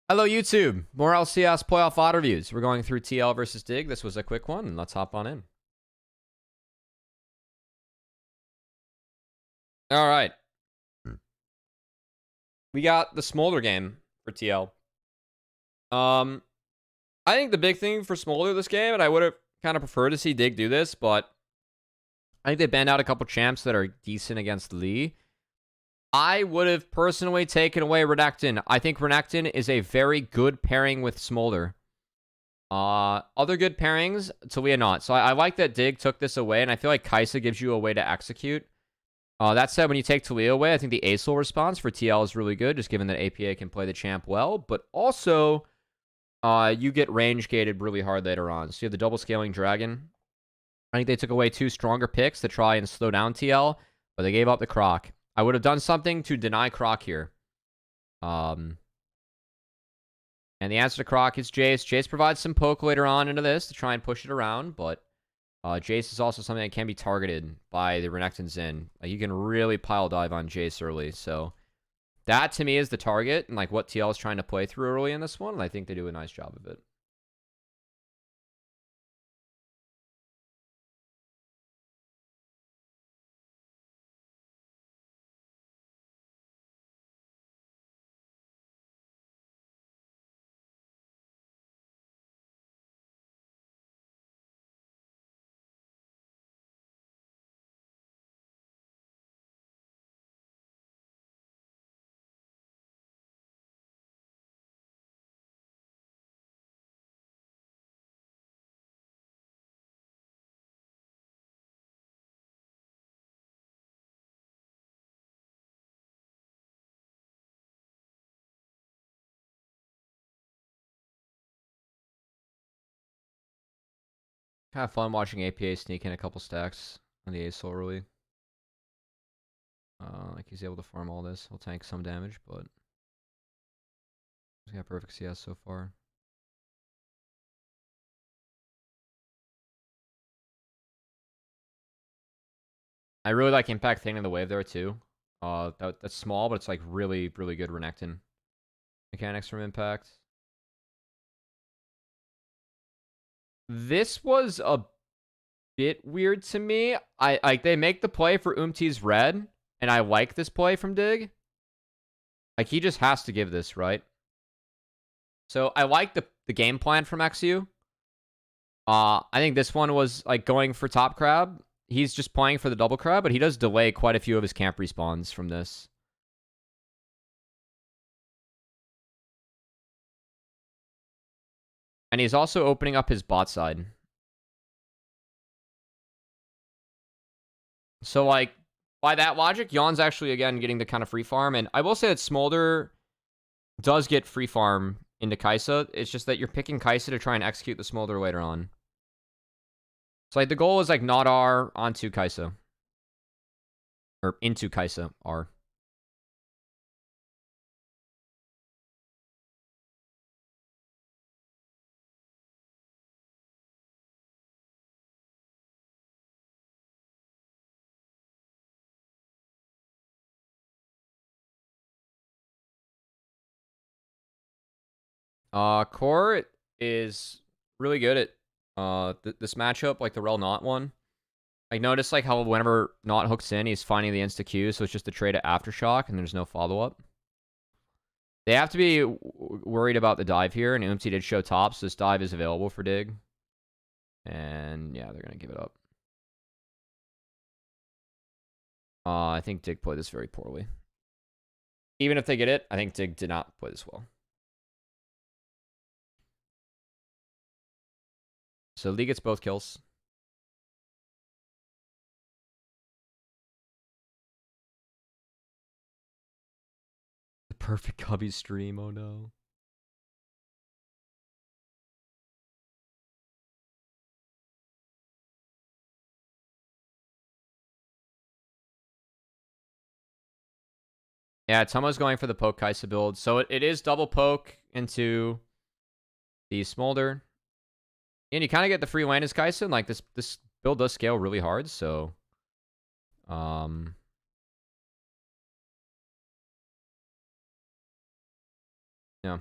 Hello, YouTube. More LCS playoff VoD reviews. We're going through TL versus Dig. This was a quick one, and let's hop on in. All right. We got the Smolder game for TL. I think the big thing for Smolder this game, and I would have kind of preferred to see Dig do this, but I think they banned out a couple champs that are decent against Lee. I would have personally taken away Renekton. I think Renekton is a very good pairing with Smolder. Other good pairings, Talia not. So I like that Dig took this away, and I feel like Kai'Sa gives you a way to execute. That said, when you take Talia away, I think the ASOL response for TL is really good, just given that APA can play the champ well. But also, you get range gated really hard later on. So you have the double scaling dragon. I think they took away two stronger picks to try and slow down TL, but they gave up the Croc. I would have done something to deny Croc here. And the answer to Croc is Jace. Jace provides some poke later on into this to try and push it around, but Jace is also something that can be targeted by the Renekton Xin. Like, you can really pile dive on Jace early, so that to me is the target and like what TL is trying to play through early in this one, and I think they do a nice job of it. Kind of fun watching APA sneak in a couple stacks on the ASOL early. Like he's able to farm all this. He'll tank some damage, but he's got perfect CS so far. I really like Impact thing in the wave there too. That's small, but it's like really, really good Renekton mechanics from Impact. This was a bit weird to me. I like they make the play for Umti's red, and I like this play from Dig. Like he just has to give this, right? So I like the game plan from XU. I think this one was like going for top crab. He's just playing for the double crab, but he does delay quite a few of his camp respawns from this. And he's also opening up his bot side. So, like, by that logic, Yon's actually, again, getting the kind of free farm. And I will say that Smolder does get free farm into Kai'Sa. It's just that you're picking Kai'Sa to try and execute the Smolder later on. So, like, the goal is, like, not R onto Kai'Sa. Or into Kai'Sa, R. Core is really good at this matchup, like the Rel Not one. Like, notice like how whenever Not hooks in, he's finding the insta Q, so it's just a trade at Aftershock, and there's no follow-up. They have to be worried about the dive here, and Umti did show top, so this dive is available for Dig. And yeah, they're going to give it up. I think Dig played this very poorly. Even if they get it, I think Dig did not play this well. So Lee gets both kills. The perfect Cubby stream, oh no. Yeah, Tomo's going for the poke Kai'Sa build. So it is double poke into the Smolder. And you kind of get the free lane as Kai'Sa. And like this build does scale really hard, so yeah.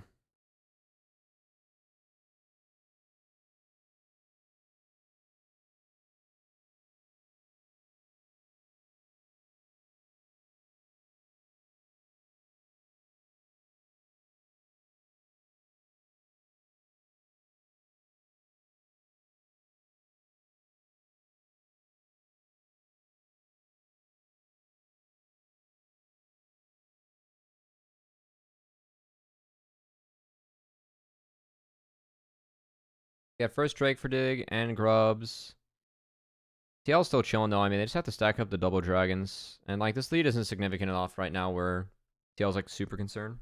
Yeah, first Drake for Dig and Grubs. TL's still chilling though. I mean, they just have to stack up the double dragons. And like this lead isn't significant enough right now where TL's like super concerned.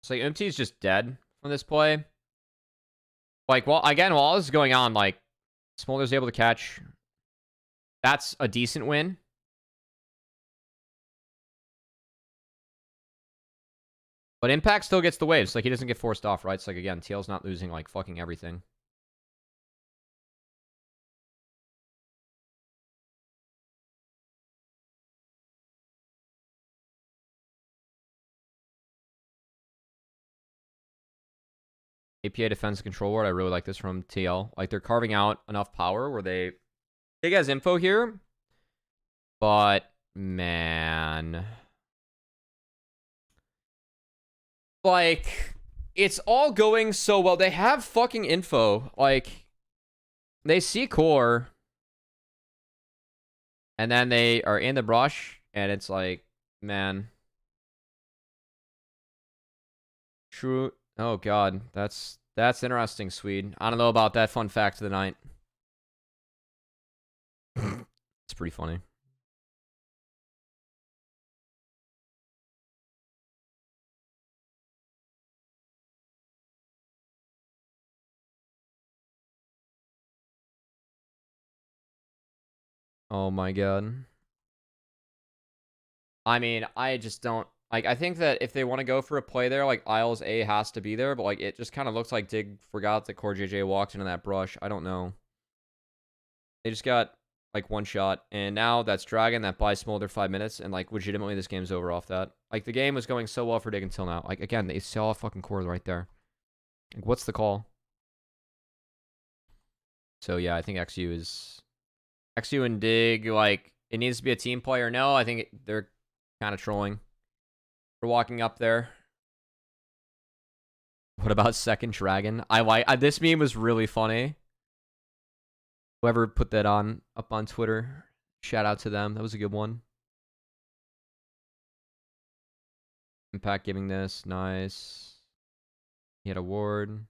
So like MT is just dead from this play. Like, well, again, while all this is going on, like, Smolder's able to catch. That's a decent win. But Impact still gets the waves. Like, he doesn't get forced off, right? It's like, again, TL's not losing, like, fucking everything. APA defense control ward. I really like this from TL. Like, they're carving out enough power where they... Big has info here. But, man... Like, it's all going so well. They have fucking info. Like, they see core. And then they are in the brush. And it's like, man... True. Oh god, that's interesting, Swede. I don't know about that fun fact of the night. It's pretty funny. Oh my god. I mean, I just don't like. I think that if they want to go for a play there, like Isles A has to be there, but like it just kind of looks like Dig forgot that Core JJ walked into that brush. I don't know. They just got like one shot, and now that's Dragon that buys Smolder 5 minutes, and like legitimately this game's over off that. Like the game was going so well for Dig until now. Like again, they saw a fucking core right there. Like, what's the call? So yeah, I think XU and Dig, like, it needs to be a team player. No, I think they're kind of trolling for walking up there. What about second dragon? This meme was really funny. Whoever put that up on Twitter, shout out to them. That was a good one. Impact giving this, nice. He had a ward.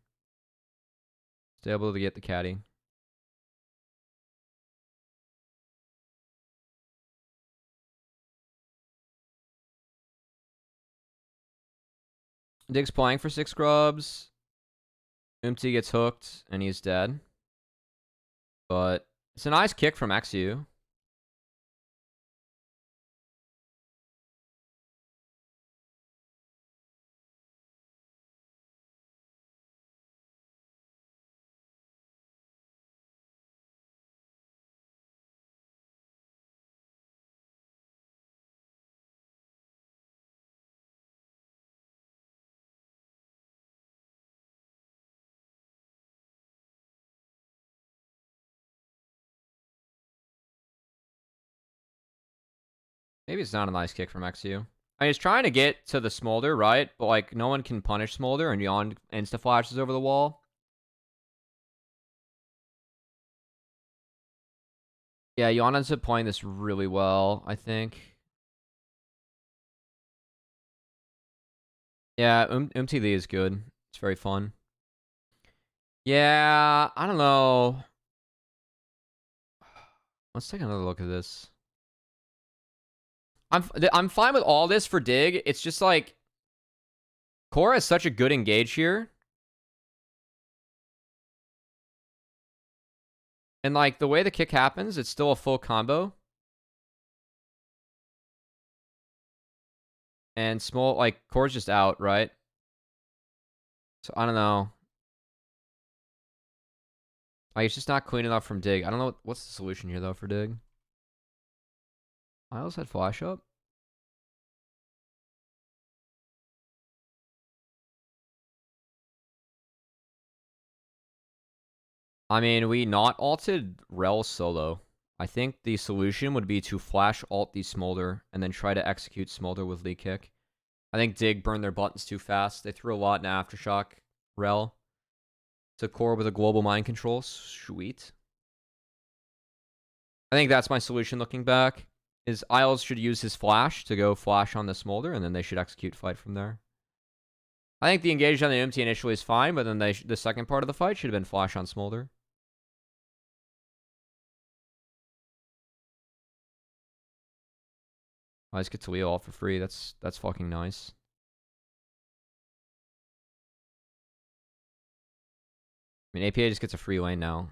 Still able to get the caddy. Dig's playing for 6 grubs. Oomty gets hooked, and he's dead. But it's a nice kick from XU. Maybe it's not a nice kick from XU. I mean, he's trying to get to the Smolder, right? But, like, no one can punish Smolder, and Yon insta-flashes over the wall. Yeah, Yon ends up playing this really well, I think. Yeah, Lee is good. It's very fun. Yeah, I don't know. Let's take another look at this. I'm fine with all this for Dig. It's just like Core has such a good engage here. And like the way the kick happens, it's still a full combo. And small, like, Core's just out, right? So I don't know. Like, it's just not clean enough from Dig. I don't know what's the solution here though for Dig. I also had flash up. I mean, we not alted Rel solo. I think the solution would be to flash alt the Smolder and then try to execute Smolder with Lee Kick. I think Dig burned their buttons too fast. They threw a lot in Aftershock Rel to core with a global mind control. Sweet. I think that's my solution looking back. Is Isles should use his flash to go flash on the Smolder, and then they should execute fight from there. I think the engage on the UMT initially is fine, but then the second part of the fight should have been flash on Smolder. I just get to wheel all for free. That's fucking nice. I mean, APA just gets a free lane now.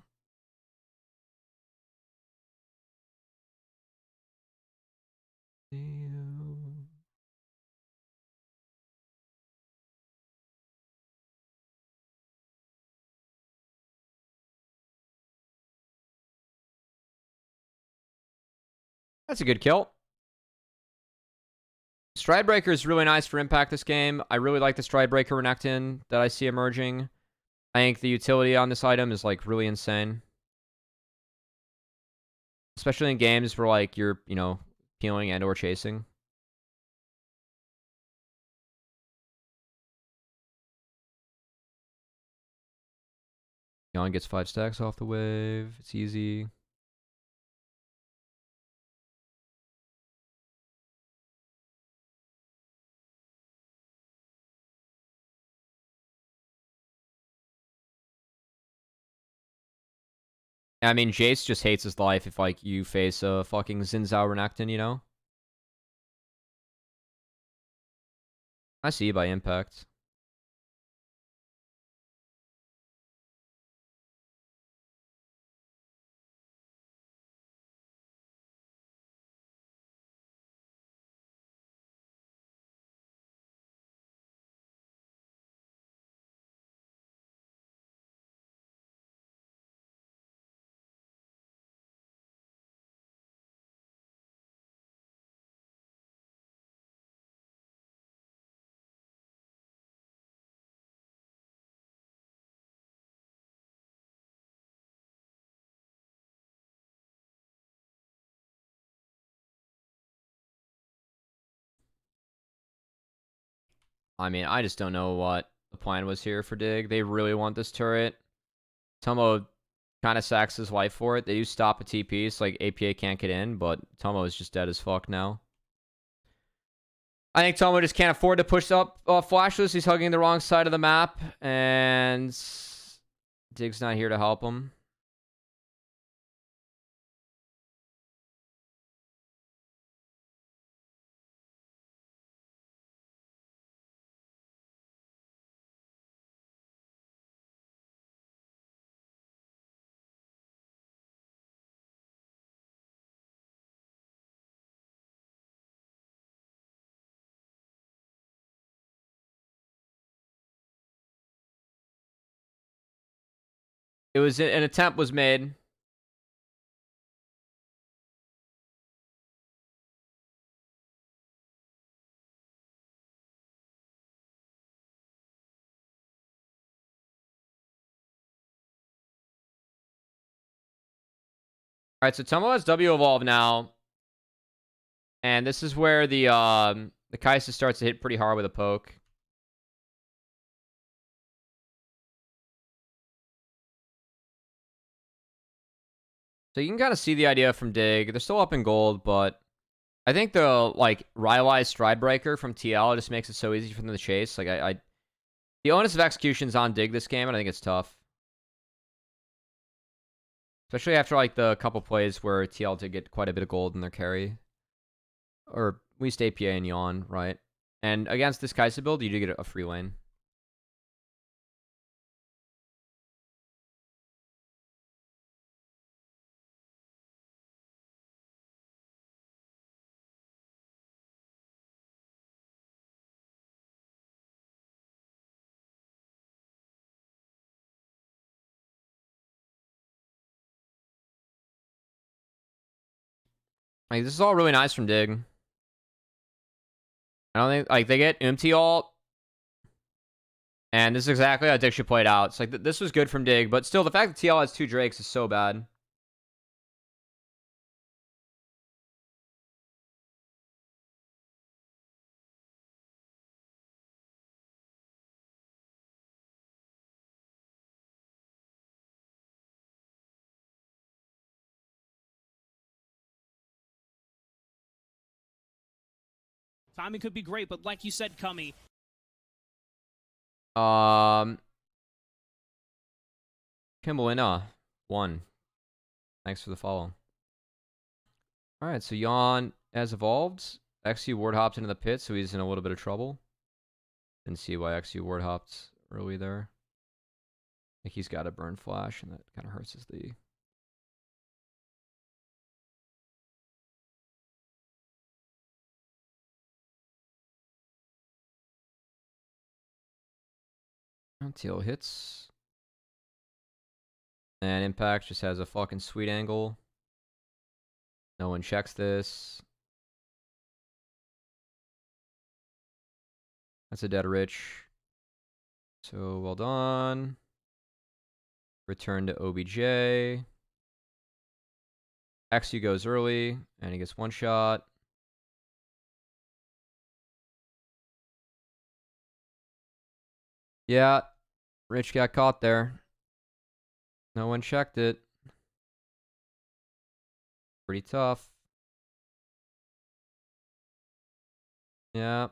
That's a good kill. Stridebreaker is really nice for impact this game. I really like the Stridebreaker Renekton that I see emerging. I think the utility on this item is like really insane. Especially in games where like you're, peeling and or chasing. Yon gets 5 stacks off the wave. It's easy. I mean, Jace just hates his life if, like, you face a fucking Xin Renekton, you know? I see by impact. I mean, I just don't know what the plan was here for Dig. They really want this turret. Tomo kind of sacks his life for it. They do stop a TP, so like APA can't get in, but Tomo is just dead as fuck now. I think Tomo just can't afford to push up Flashless. He's hugging the wrong side of the map, and Dig's not here to help him. It was an attempt was made. All right, so Tomo has W evolve now, and this is where the Kaisa starts to hit pretty hard with a poke. So you can kind of see the idea from Dig. They're still up in gold, but I think the like Rylai's Stridebreaker from TL just makes it so easy for them to chase. Like the onus of execution's on Dig this game, and I think it's tough. Especially after like the couple plays where TL did get quite a bit of gold in their carry. Or at least APA and Yawn, right? And against this Kaisa build, you do get a free lane. Like, this is all really nice from Dig. I don't think, like, they get Umti ult. And this is exactly how Dig should play it out. It's like, this was good from Dig, but still, the fact that TL has 2 Drakes is so bad. Timing could be great, but like you said, Cummy. Kimbalina, 1. Thanks for the follow. Alright, so Yawn has evolved. XU ward hopped into the pit, so he's in a little bit of trouble. Didn't see why XU ward hopped early there. I think he's got a burn flash, and that kind of hurts his league. TL hits. And Impact just has a fucking sweet angle. No one checks this. That's a dead Rich. So well done. Return to OBJ. XU goes early, and he gets 1 shot. Yeah, Rich got caught there. No one checked it. Pretty tough. Yeah.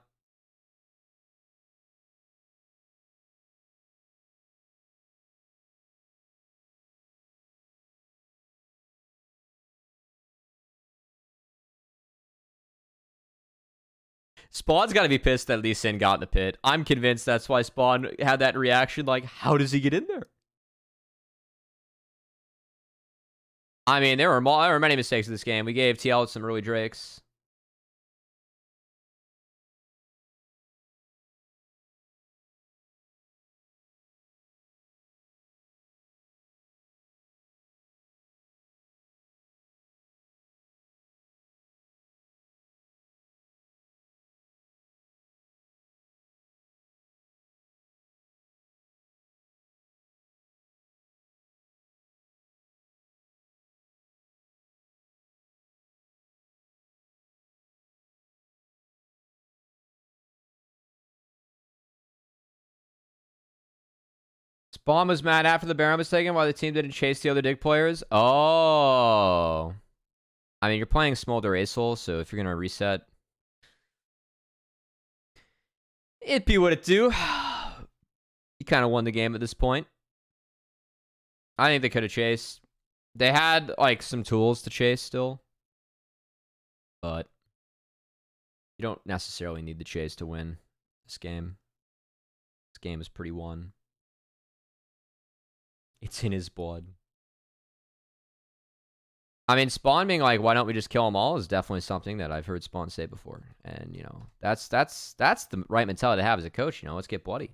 Spawn's got to be pissed that Lee Sin got in the pit. I'm convinced that's why Spawn had that reaction. Like, how does he get in there? I mean, there were many mistakes in this game. We gave TL some early Drakes. Spawn was mad after the Baron was taken why the team didn't chase the other Dig players. Oh. I mean, you're playing Smolder Acel, so if you're going to reset, it'd be what it do. You kind of won the game at this point. I think they could have chased. They had, like, some tools to chase still. But you don't necessarily need the chase to win this game. This game is pretty won. It's in his blood. I mean, Spawn being like, why don't we just kill them all is definitely something that I've heard Spawn say before. And, you know, that's the right mentality to have as a coach. You know, let's get bloody.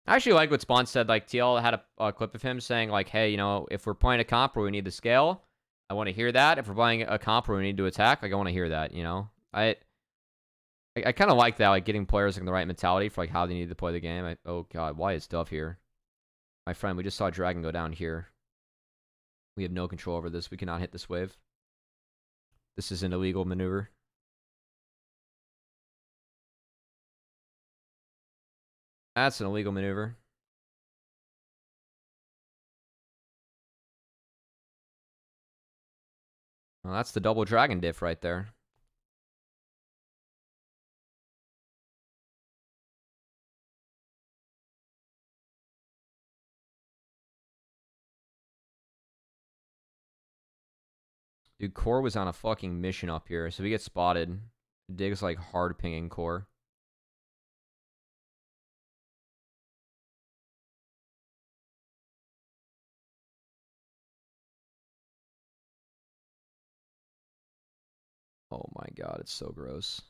I actually like what Spawn said. Like, TL had a clip of him saying, like, hey, you know, if we're playing a comp where we need the scale, I want to hear that. If we're playing a comp where we need to attack, like, I want to hear that, you know? I kind of like that, like, getting players in the right mentality for, like, how they need to play the game. Oh, God, why is Dove here? My friend, we just saw Dragon go down here. We have no control over this. We cannot hit this wave. This is an illegal maneuver. That's an illegal maneuver. Well, that's the double dragon diff right there. Dude, Core was on a fucking mission up here, so we get spotted. Dig's like hard pinging Core. Oh my God, it's so gross.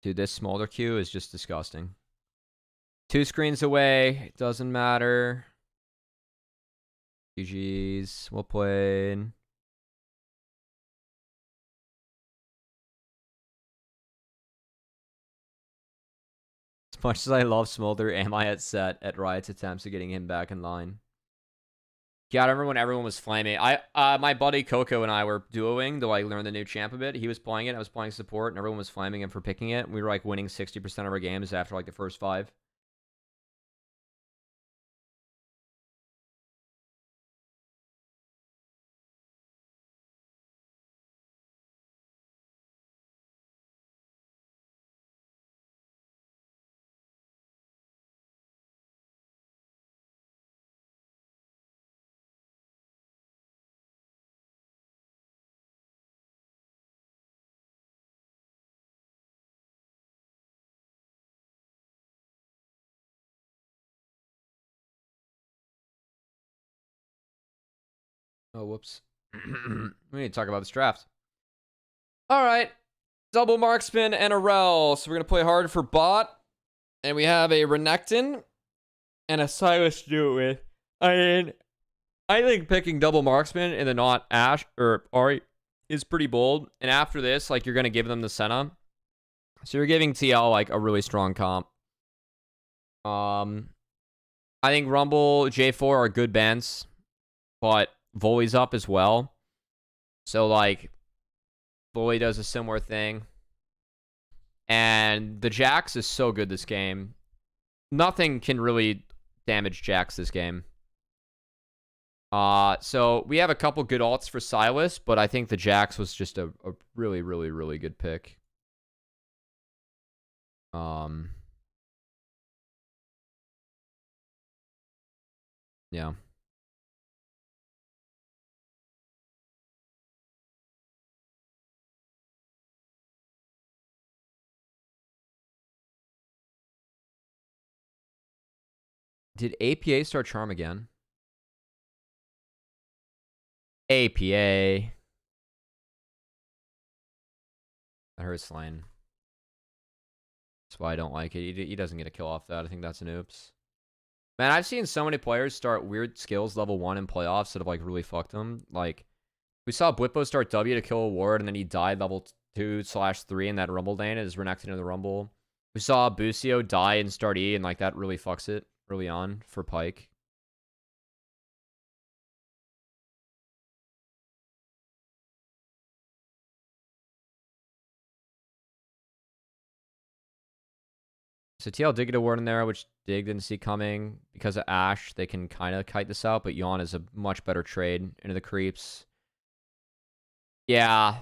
Dude, this Smolder Q is just disgusting. 2 screens away, it doesn't matter. GG's. Well played. As much as I love Smolder, am I at set at Riot's attempts of getting him back in line? Yeah, I remember when everyone was flaming. My buddy Coco and I were duoing to like learn the new champ a bit. He was playing it, I was playing support, and everyone was flaming him for picking it. We were like winning 60% of our games after like the first 5. Oh, whoops. We need to talk about this draft. All right. Double marksman and a rel. So we're going to play hard for bot. And we have a Renekton and a Silas to do it with. I mean, I think picking double marksman and the not Ash or Ari is pretty bold. And after this, like, you're going to give them the Senna. So you're giving TL like a really strong comp. I think Rumble, J4 are good bans, but Volley's up as well. So like Volley does a similar thing. And the Jax is so good this game. Nothing can really damage Jax this game. So we have a couple good ults for Silas, but I think the Jax was just a really, really, really good pick. Yeah. Did APA start Charm again? APA. That hurts Lane. That's why I don't like it. He doesn't get a kill off that. I think that's an oops. Man, I've seen so many players start weird skills level 1 in playoffs that have like really fucked them. Like, we saw Blippo start W to kill a ward, and then he died level 2/3 in that Rumble lane as Renekton in the Rumble. We saw Busio die and start E, and like that really fucks it early on for Pyke. So TL did get a ward in there, which Dig didn't see coming. Because of Ashe, they can kind of kite this out, but Yawn is a much better trade into the creeps. Yeah,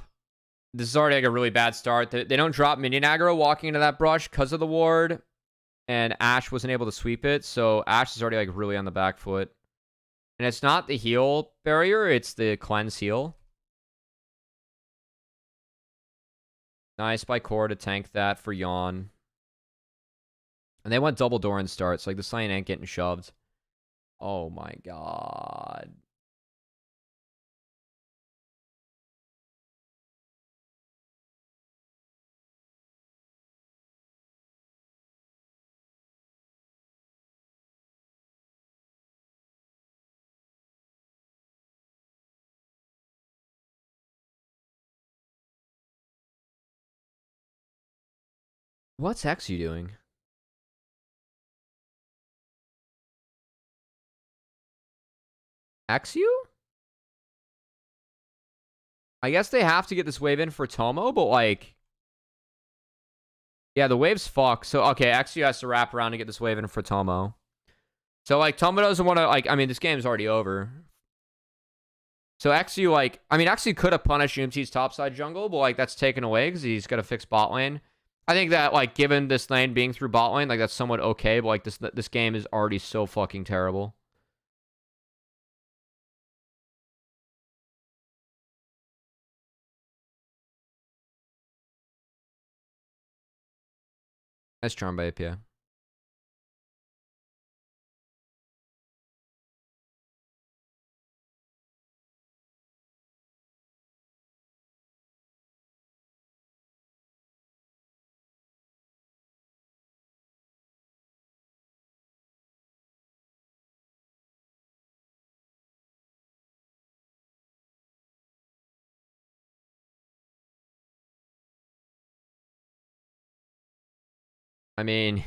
this is already like a really bad start. They don't drop minion aggro walking into that brush because of the ward, and Ashe wasn't able to sweep it, so Ashe is already like really on the back foot. And it's not the heal barrier, it's the cleanse heal. Nice by Core to tank that for Yawn. And they went double door and starts. Like, this lane ain't getting shoved. Oh my god. What's Xu doing? Xu? I guess they have to get this wave in for Tomo, but like... Yeah, the wave's fucked. So, okay, Xu has to wrap around to get this wave in for Tomo. So, like, Tomo doesn't want to, like... I mean, this game's already over. So, Xu, like... I mean, Xu could have punished Umti's topside jungle, but, like, that's taken away because he's got to fix bot lane. I think that, like, given this lane being through bot lane, like, that's somewhat okay, but, like, this game is already so fucking terrible. Nice charm by APA. I mean,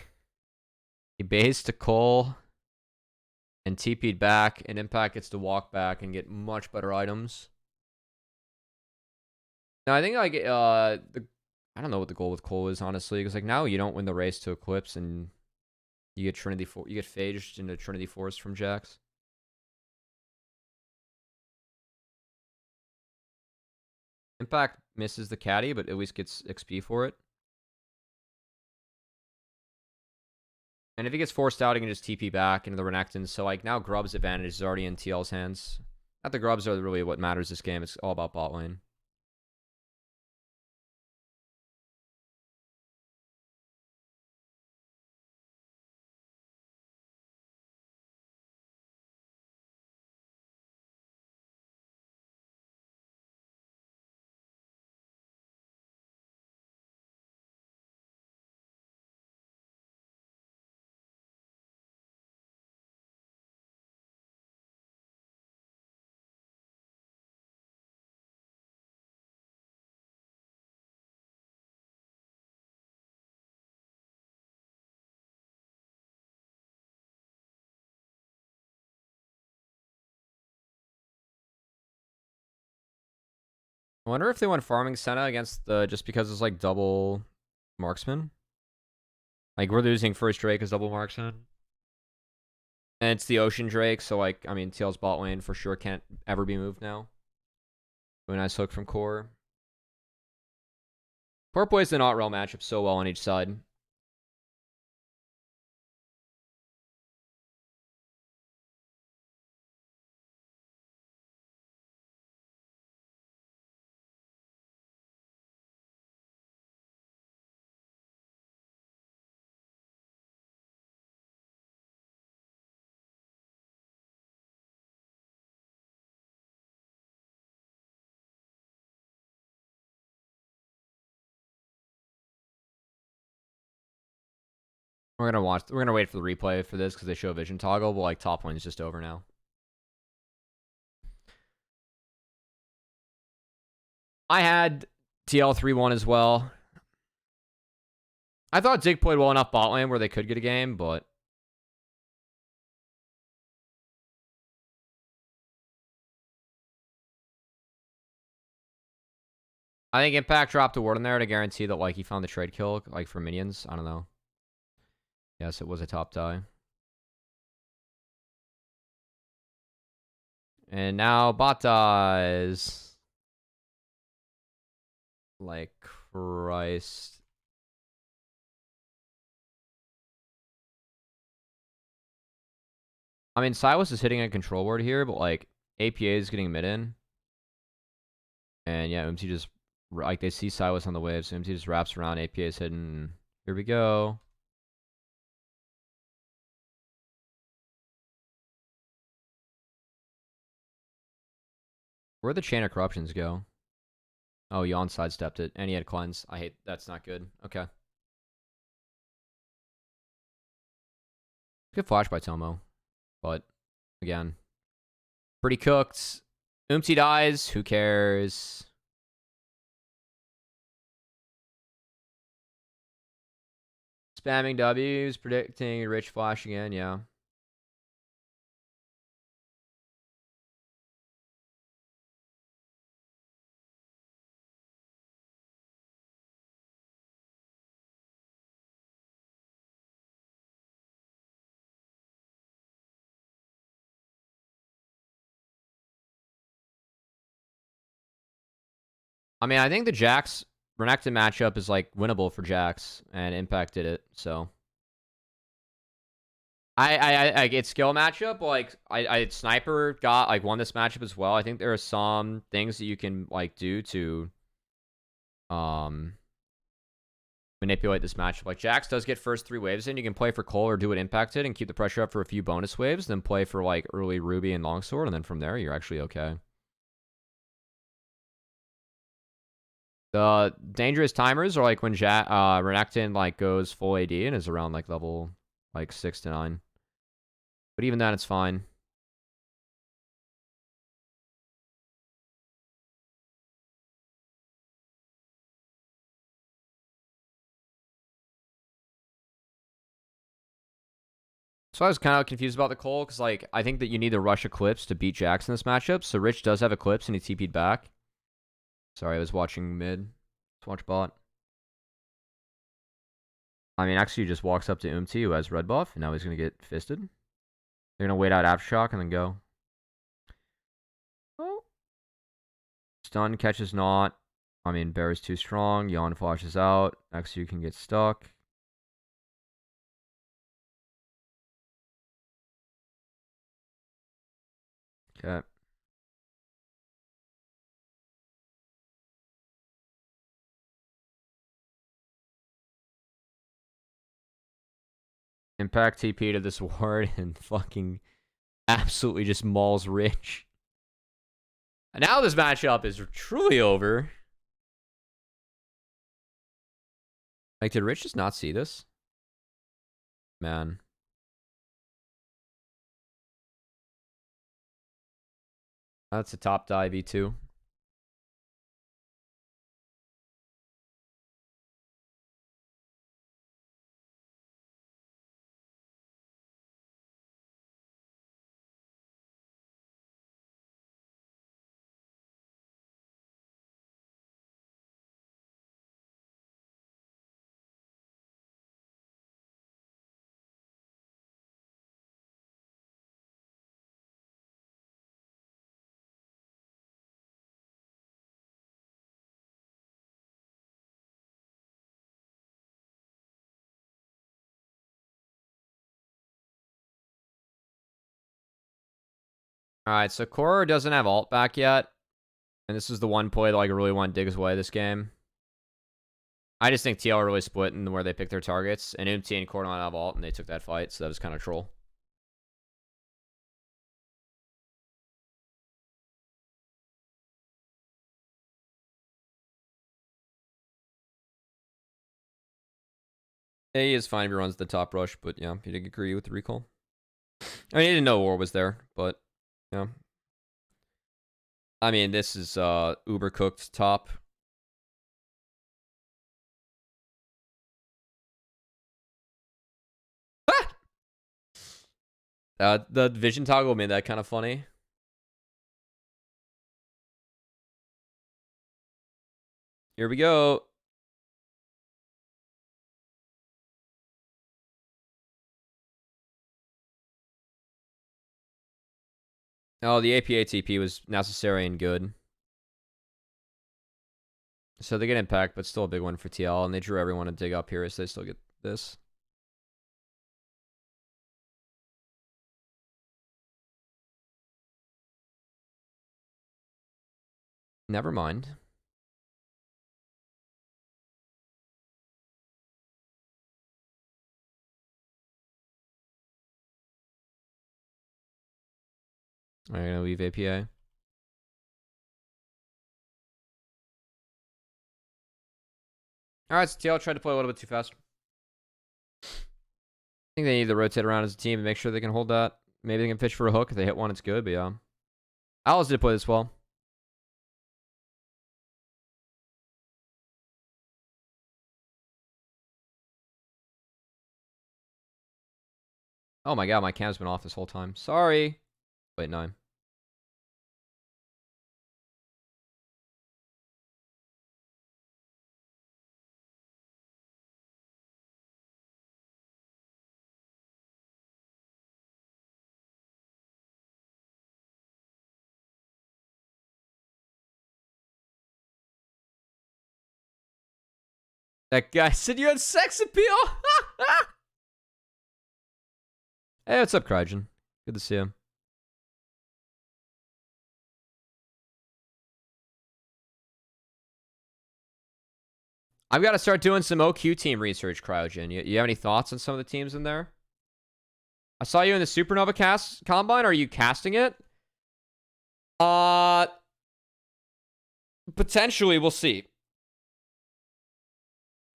he based to Cole and TP'd back, and Impact gets to walk back and get much better items. Now, I think like I don't know what the goal with Cole is, honestly, because like now you don't win the race to Eclipse and you get you get phaged into Trinity Force from Jax. Impact misses the caddy, but at least gets XP for it. And if he gets forced out, he can just TP back into the Renekton. So like now Grub's advantage is already in TL's hands. Not the Grubs are really what matters this game. It's all about bot lane. I wonder if they went farming Senna against the just because it's like double marksman. Like we're losing first Drake as double marksman. And it's the Ocean Drake, so like I mean TL's bot lane for sure can't ever be moved now. Really nice hook from Core. Core plays the not real matchup so well on each side. We're gonna wait for the replay for this because they show vision toggle, but like top lane's just over now. I had TL 3-1 as well. I thought Zig played well enough bot lane where they could get a game, but I think Impact dropped a ward in there to guarantee that like he found the trade kill like for minions. I don't know. Yes, it was a top tie. And now bot dies. Like Christ. I mean, Silas is hitting a control ward here, but like APA is getting mid in. And yeah, MT just like they see Silas on the wave, so MT just wraps around. APA is hidden. Here we go. Where'd the chain of corruptions go? Oh, Yon sidestepped it, and he had cleanse. I hate that's not good. Okay. Good flash by Tomo. But again, pretty cooked. Oomty dies. Who cares? Spamming W's, predicting Rich flash again. Yeah. I mean, I think the Jax Renekton matchup is like winnable for Jax, and Impact did it. So I get skill matchup. Like I Sniper got like won this matchup as well. I think there are some things that you can like do to manipulate this matchup. Like Jax does get first 3 waves in. You can play for Cole or do it impacted and keep the pressure up for a few bonus waves, then play for like early Ruby and Longsword, and then from there you're actually okay. The dangerous timers are like when Renekton like goes full AD and is around like level like 6 to 9. But even then it's fine. So I was kind of confused about the Cole, because, like, I think that you need to rush Eclipse to beat Jax in this matchup. So Rich does have Eclipse, and he TP'd back. Sorry, I was watching mid. Let's watch bot. I mean, actually, just walks up to Umti, who has red buff, and now he's going to get fisted. They're going to wait out Aftershock and then go. Oh. Stun catches not. I mean, Bear is too strong. Yawn flashes out. XU can get stuck. Okay. Impact TP to this ward and fucking absolutely just mauls Rich. And now this matchup is truly over. Like, did Rich just not see this? Man. That's a top dive E2. Alright, so Korra doesn't have ult back yet. And this is the one play that like, I really want to dig his way this game. I just think TL are really split in where they pick their targets. And Umti and Korra don't have ult, and they took that fight, so that was kind of troll. Yeah, he is fine if he runs the top rush, but yeah, he did agree with the recall. I mean, he didn't know War was there, but yeah. I mean, this is uber cooked top. The vision toggle made that kind of funny. Here we go. Oh, the APA TP was necessary and good. So they get impact, but still a big one for TL, and they drew everyone to dig up here, so they still get this. Never mind. I'm gonna leave APA. Alright, so TL tried to play a little bit too fast. I think they need to rotate around as a team and make sure they can hold that. Maybe they can fish for a hook. If they hit one, it's good, but yeah. Alice did play this well. Oh my god, my cam's been off this whole time. Sorry. Wait, no. That guy said you had sex appeal. Hey, what's up, Crygen? Good to see you. I've got to start doing some OQ team research, Cryogen. You have any thoughts on some of the teams in there? I saw you in the Supernova cast combine. Are you casting it? Potentially, we'll see.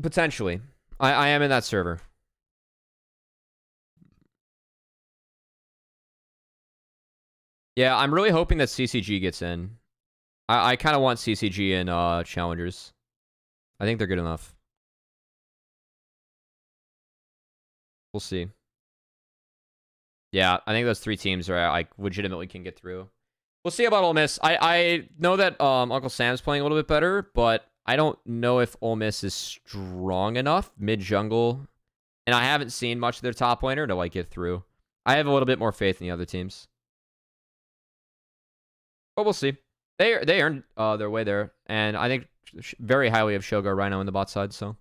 Potentially. I am in that server. Yeah, I'm really hoping that CCG gets in. I kind of want CCG in Challengers. I think they're good enough. We'll see. Yeah, I think those 3 teams are like legitimately can get through. We'll see about Ole Miss. I know that Uncle Sam's playing a little bit better, but I don't know if Ole Miss is strong enough mid jungle, and I haven't seen much of their top laner to like get through. I have a little bit more faith in the other teams, but we'll see. They earned their way there, and I think very highly of Shogo Rhino in the bot side. So.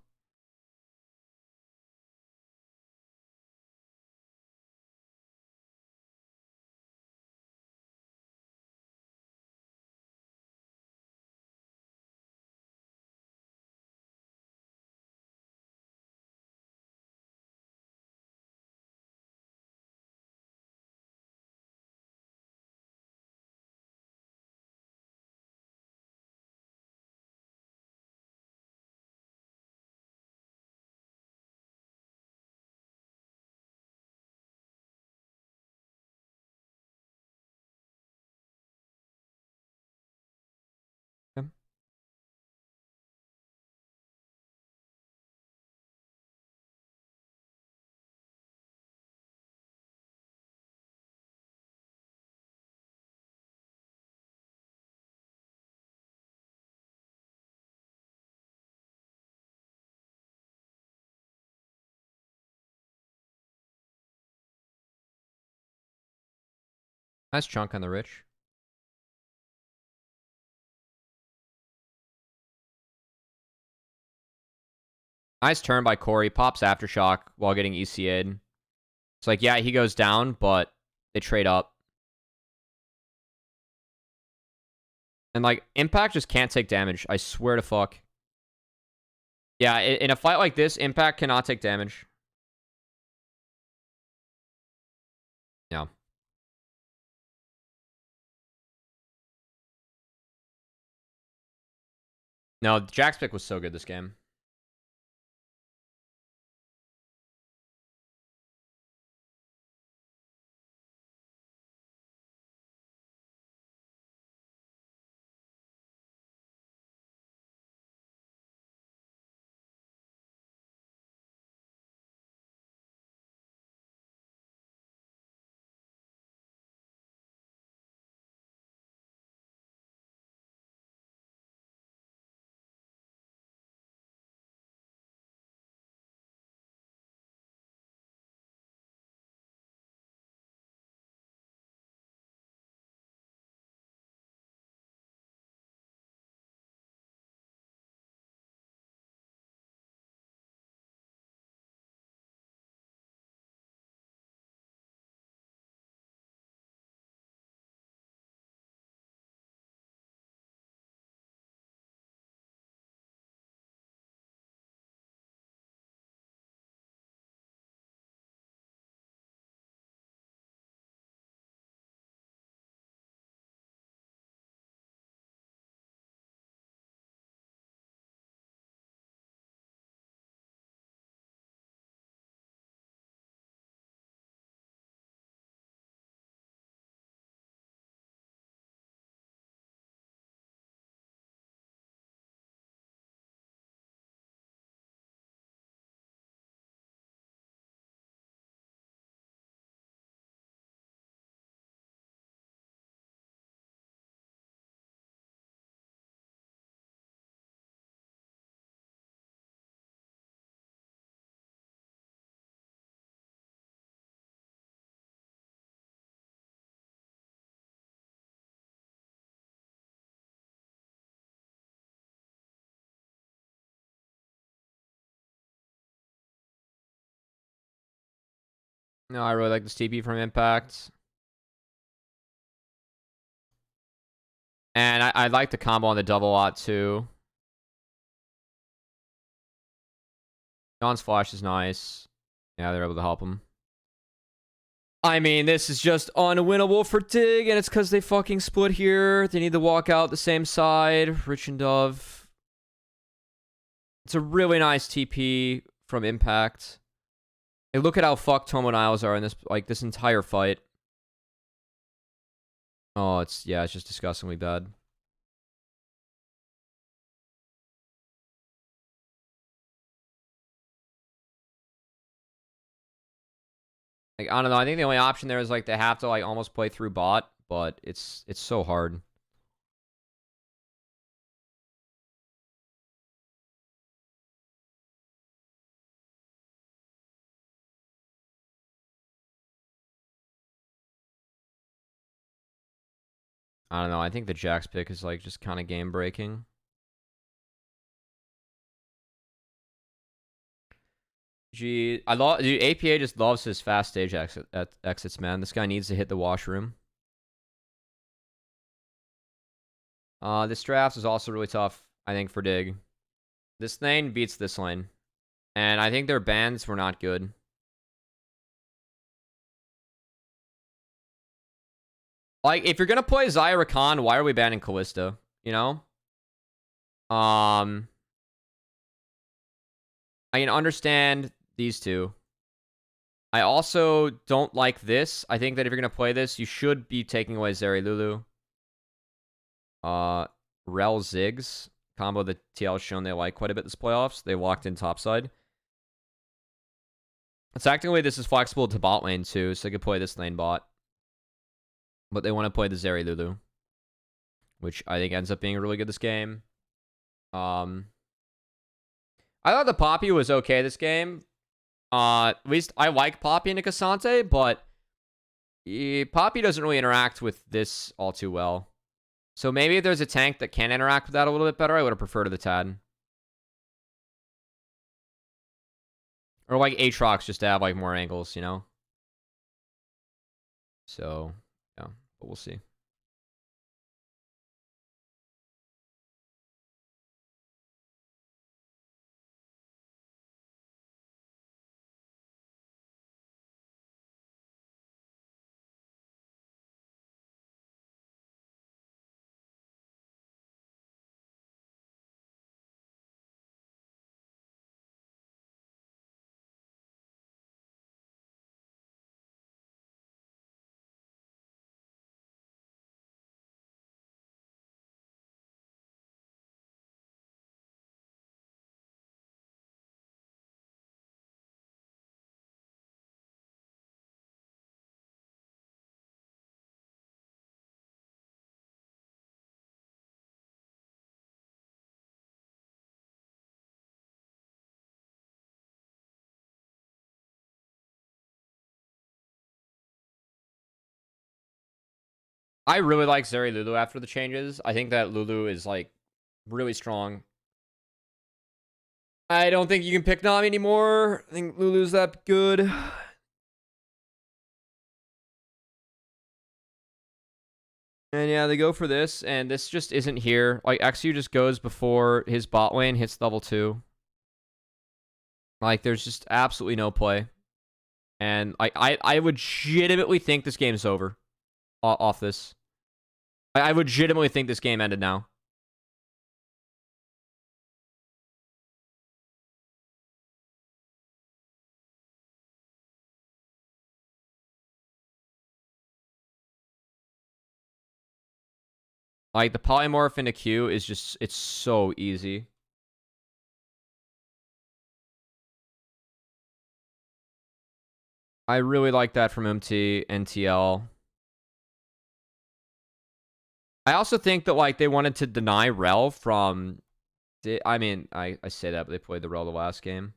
Yeah. Nice chunk on the Rich. Nice turn by Corey. Pops Aftershock while getting ECA'd. It's like, yeah, he goes down, but they trade up. And, like, Impact just can't take damage. I swear to fuck. Yeah, in a fight like this, Impact cannot take damage. Yeah. No, Jack's pick was so good this game. No, I really like this TP from Impact. And I like the combo on the double a lot, too. John's flash is nice. Yeah, they're able to help him. I mean, this is just unwinnable for Dig, and it's because they fucking split here. They need to walk out the same side. Rich and Dove. It's a really nice TP from Impact. Hey, look at how fucked Tomo and Isles are in this, like, this entire fight. Oh, it's just disgustingly bad. Like, I don't know. I think the only option there is like they have to like almost play through bot, but it's so hard. I don't know. I think the Jax pick is like just kind of game breaking. Dude, APA just loves his fast stage exits, man. This guy needs to hit the washroom. This draft is also really tough, I think, for Dig. This lane beats this lane. And I think their bans were not good. Like, if you're gonna play Zyra Khan, why are we banning Kalista? You know? I can understand these two. I also don't like this. I think that if you're gonna play this, you should be taking away Zeri Lulu. Rel Ziggs combo that TL has shown they like quite a bit this playoffs. They locked in topside. Technically, this is flexible to bot lane too, so they could play this lane bot. But they want to play the Zeri Lulu, which I think ends up being really good this game. I thought the Poppy was okay this game. At least I like Poppy and Cassante, but Poppy doesn't really interact with this all too well. So maybe if there's a tank that can interact with that a little bit better, I would have preferred the Tad. Or like Aatrox just to have like more angles, you know? So, yeah, but we'll see. I really like Zeri Lulu after the changes. I think that Lulu is like really strong. I don't think you can pick Nami anymore. I think Lulu's that good. And yeah, they go for this, and this just isn't here. Like, XU just goes before his bot lane hits level 2. Like, there's just absolutely no play. And like, I legitimately think this game's over off this. I legitimately think this game ended now. Like, the polymorph into Q is just, it's so easy. I really like that from MT and TL. I also think that, like, they wanted to deny Rel from... I mean, I say that, but they played the Rel the last game.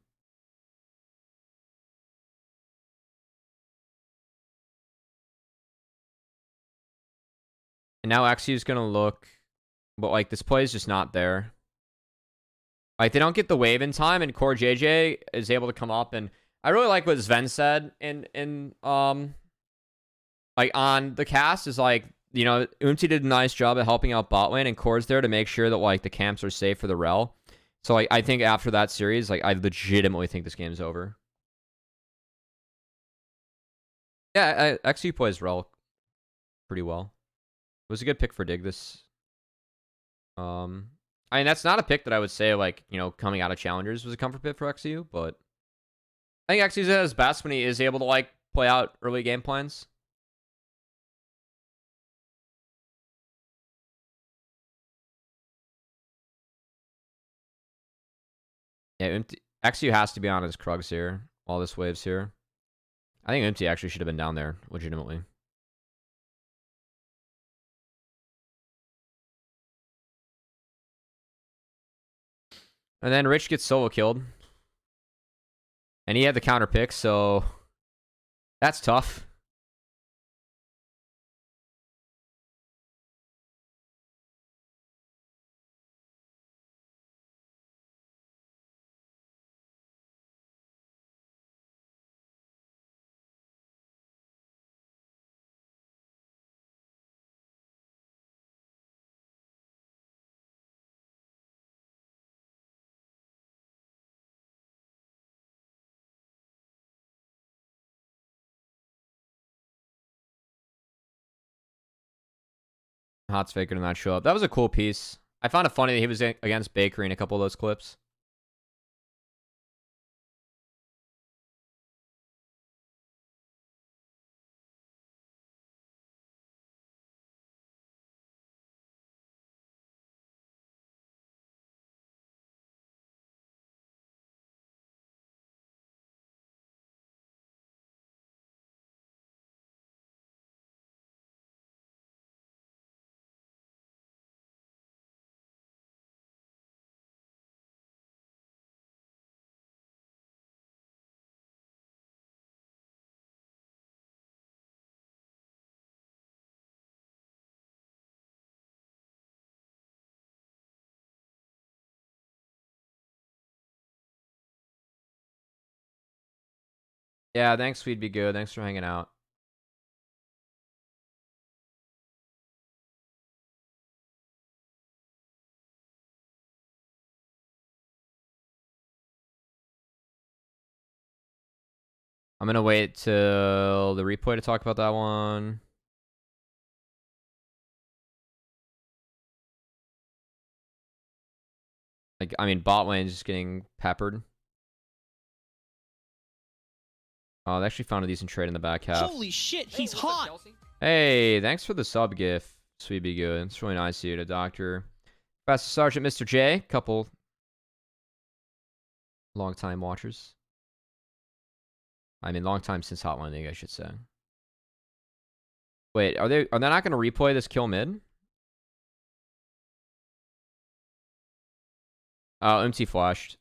And now XU's going to look... But, like, this play is just not there. Like, they don't get the wave in time, and Core JJ is able to come up, and I really like what Sven said like, on the cast is, like, you know, Umti did a nice job at helping out bot lane, and Core's there to make sure that, like, the camps are safe for the Rel. So, like, I think after that series, like, I legitimately think this game's over. Yeah, XU plays Rel pretty well. It was a good pick for Dig this. I mean, that's not a pick that I would say, like, you know, coming out of Challengers was a comfort pick for XU, but I think XU's at his best when he is able to, like, play out early game plans. Yeah, XU has to be on his Krugs here while this wave's here. I think Empty actually should have been down there, legitimately. And then Rich gets solo killed. And he had the counter pick, so that's tough. Hot's Faker did not show up. That was a cool piece. I found it funny that he was against Bakery in a couple of those clips. Yeah, thanks, We'd Be Good. Thanks for hanging out. I'm gonna wait till the replay to talk about that one. Like, I mean, bot lane's just getting peppered. Oh, they actually found a decent trade in the back half. Holy shit, he's hot! Hey, thanks for the sub gift. Sweet Be Good. It's really nice of you to Dr. Master Sergeant Mr. J. Couple long-time watchers. I mean, long time since Hotline League, I should say. Wait, are they not going to replay this kill mid? Oh, MT flashed.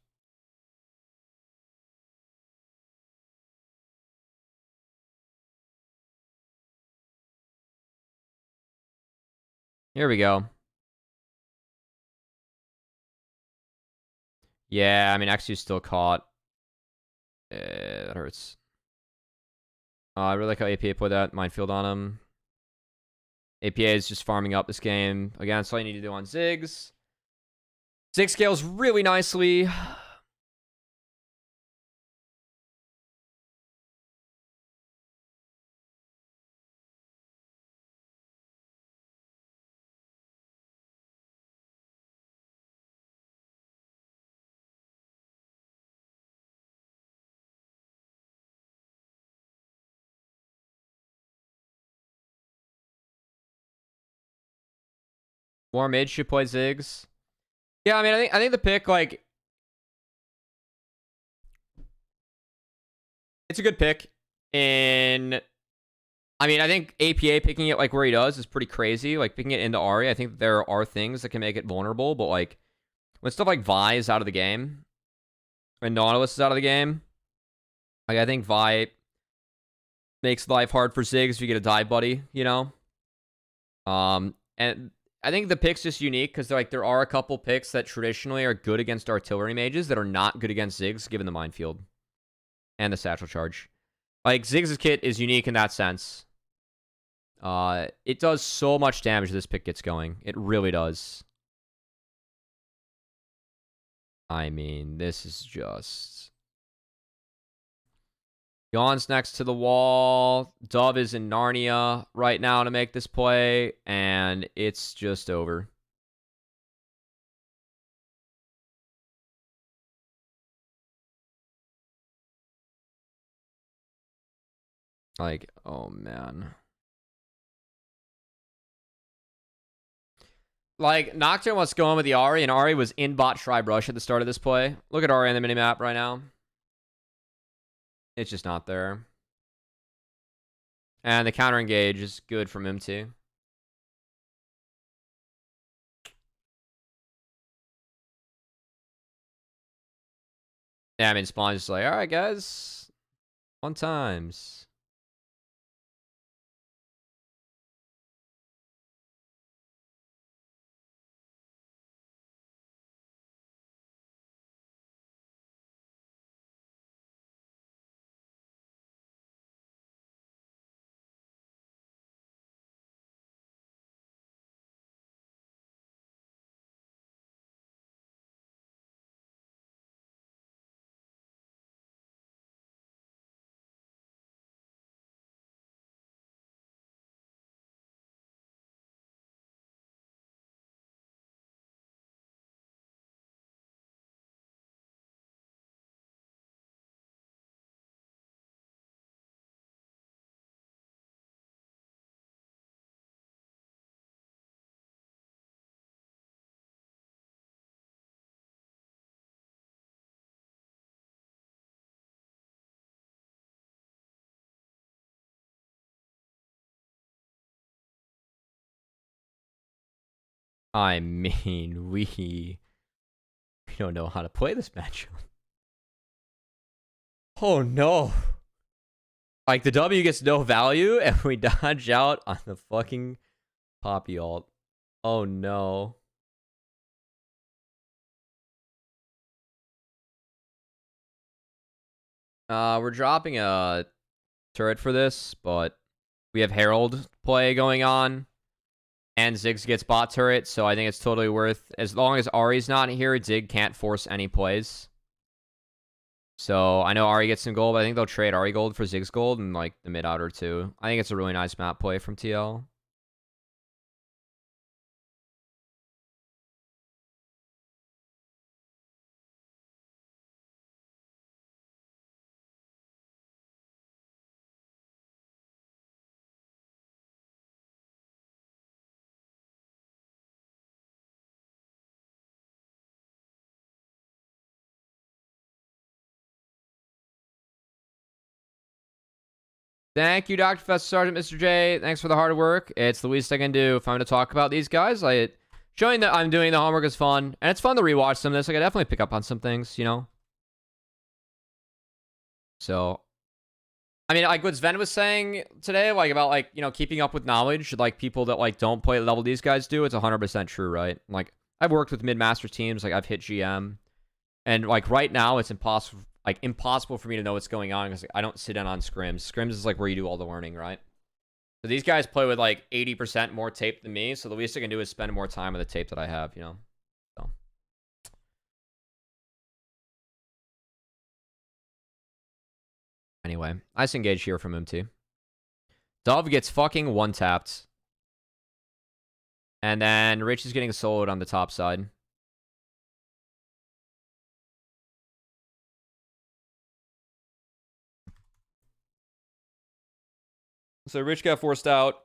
Here we go. Yeah, I mean, Xu's still caught. That hurts. I really like how APA put that minefield on him. APA is just farming up this game. Again, that's all you need to do on Ziggs. Ziggs scales really nicely. More mid should play Ziggs. Yeah, I mean, I think the pick, like, it's a good pick. And I mean, I think APA picking it like where he does is pretty crazy. Like picking it into Ahri, I think there are things that can make it vulnerable. But like when stuff like Vi is out of the game and Nautilus is out of the game, like I think Vi makes life hard for Ziggs if you get a dive buddy, you know. And I think the pick's just unique because like there are a couple picks that traditionally are good against artillery mages that are not good against Ziggs, given the minefield and the satchel charge. Like Ziggs' kit is unique in that sense. It does so much damage this pick gets going. It really does. I mean, this is just... Yawn's next to the wall. Dove is in Narnia right now to make this play, and it's just over. Like, oh man. Like, Nocturne wants to go in with the Ahri, and Ahri was in bot Shrive Rush at the start of this play. Look at Ahri on the minimap right now. It's just not there. And the counter engage is good from MT. Yeah, I mean, Spawn's just like, alright, guys. 1 times. I mean, we don't know how to play this matchup. Oh no. Like, the W gets no value, and we dodge out on the fucking Poppy ult. Oh no. We're dropping a turret for this, but we have Herald play going on. And Ziggs gets bot turret, so I think it's totally worth... As long as Ari's not here, Zig can't force any plays. So, I know Ari gets some gold, but I think they'll trade Ari gold for Ziggs gold in, like, the mid-outer, too. I think it's a really nice map play from TL. Thank you, Dr. Professor Sergeant, Mr. J. Thanks for the hard work. It's the least I can do if I'm going to talk about these guys. Showing that I'm doing the homework is fun. And it's fun to rewatch some of this. I can definitely pick up on some things, you know? So, I mean, like what Sven was saying today, like about like, you know, keeping up with knowledge, like people that like don't play at the level these guys do, it's 100% true, right? Like, I've worked with mid-master teams, like I've hit GM. And like right now, it's impossible for me to know what's going on because like, I don't sit in on scrims. Scrims is like where you do all the learning, right? So these guys play with like 80% more tape than me. So the least I can do is spend more time with the tape that I have, you know? So. Anyway, nice engage here from MT. Dove gets fucking one-tapped. And then Rich is getting soloed on the top side. So Rich got forced out.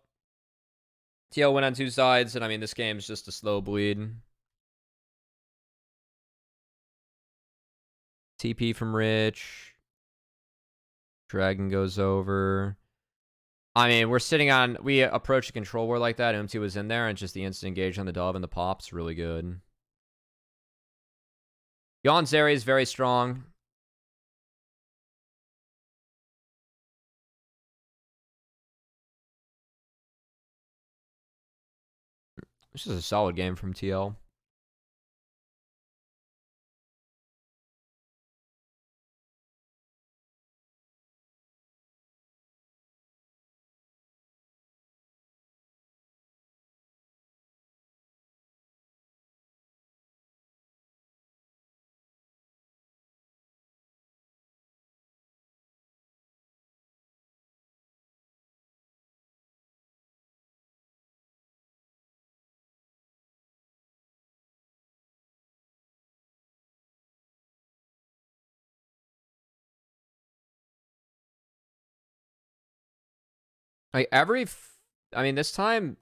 TL went on 2 sides, and I mean, this game's just a slow bleed. TP from Rich. Dragon goes over. I mean, we approached a control war like that. MT was in there, and just the instant engage on the dove and the pop's really good. Yon Zeri is very strong. This is a solid game from TL. Like I mean, this time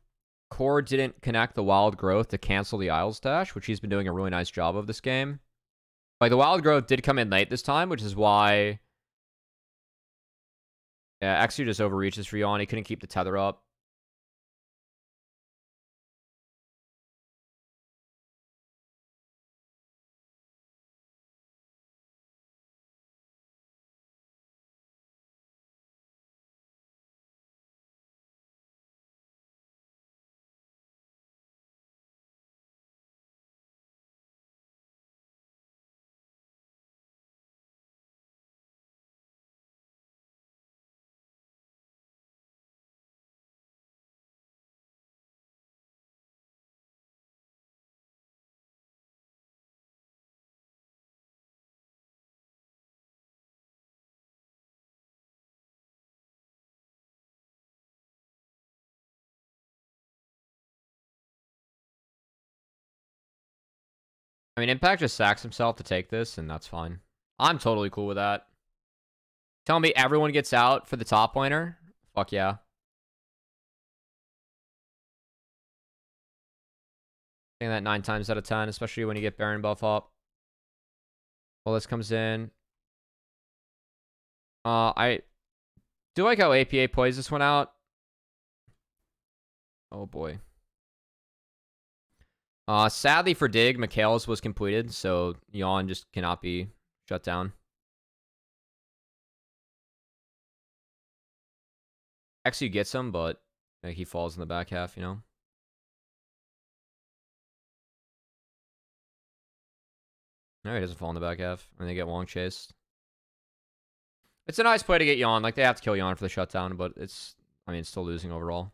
Core didn't connect the wild growth to cancel the Isles dash, which he's been doing a really nice job of this game. Like the wild growth did come in late this time, which is why Yeah, Xu just overreaches for Yawn. He couldn't keep the tether up. I mean, Impact just sacks himself to take this, and that's fine. I'm totally cool with that. Tell me everyone gets out for the top laner? Fuck yeah. Saying that 9 times out of 10, especially when you get Baron buff up. Well, this comes in. I do like how APA plays this one out. Oh boy. Sadly for Dig, Mikhail's was completed, so Yawn just cannot be shut down. Xu gets him, but he falls in the back half, you know? No, he doesn't fall in the back half, and they get long chased. It's a nice play to get Yawn. Like, they have to kill Yawn for the shutdown, but it's, I mean, it's still losing overall.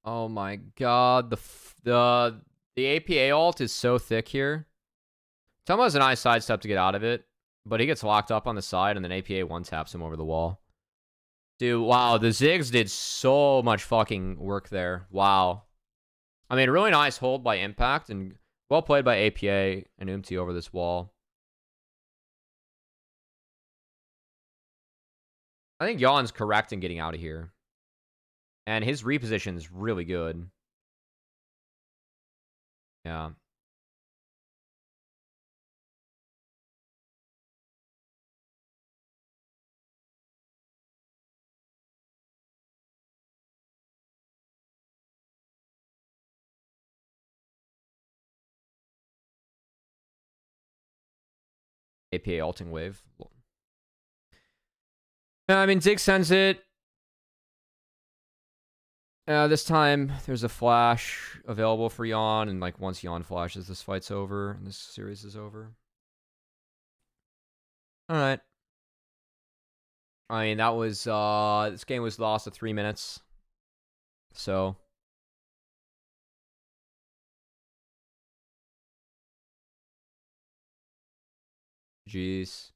Oh my god, the APA ult is so thick here. Tomo has a nice sidestep to get out of it, but he gets locked up on the side, and then APA one-taps him over the wall. Dude, wow, the Ziggs did so much fucking work there. Wow. I mean, really nice hold by Impact, and well played by APA and Umti over this wall. I think Yawn's correct in getting out of here. And his reposition is really good. Yeah. APA ulting wave. I mean, Zig sends it. This time, there's a flash available for Yawn, and like once Yawn flashes, this fight's over, and this series is over. Alright. I mean, that was, this game was lost at 3 minutes. So. Jeez.